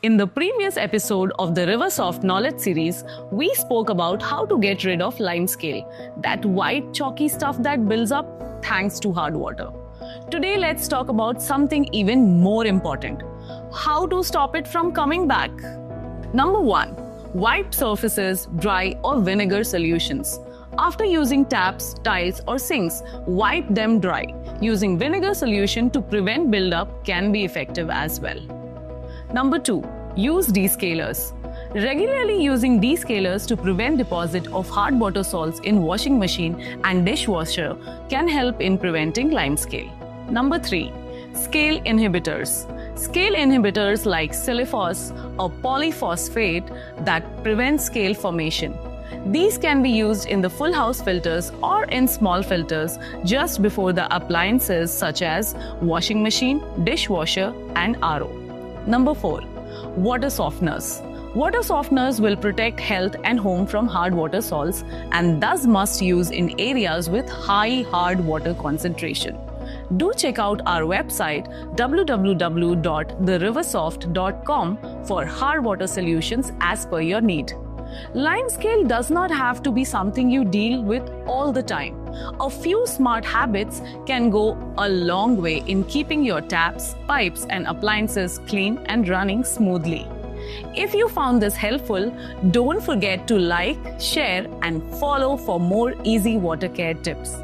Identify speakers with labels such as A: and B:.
A: In the previous episode of the RiverSoft Knowledge Series, we spoke about how to get rid of limescale, that white chalky stuff that builds up thanks to hard water. Today, let's talk about something even more important: how to stop it from coming back. Number 1. Wipe surfaces, dry or vinegar solutions. After using taps, tiles or sinks, wipe them dry. Using vinegar solution to prevent buildup can be effective as well. Number 2. Use descalers. Regularly using descalers to prevent deposit of hard water salts in washing machine and dishwasher can help in preventing limescale. Number 3. Scale inhibitors. Scale inhibitors like silifos or polyphosphate that prevent scale formation. These can be used in the full house filters or in small filters just before the appliances such as washing machine, dishwasher and RO. Number 4. Water softeners. Water softeners will protect health and home from hard water salts and thus must use in areas with high hard water concentration. Do check out our website www.theriversoft.com for hard water solutions as per your need. Limescale does not have to be something you deal with all the time. A few smart habits can go a long way in keeping your taps, pipes and appliances clean and running smoothly. If you found this helpful, don't forget to like, share and follow for more easy water care tips.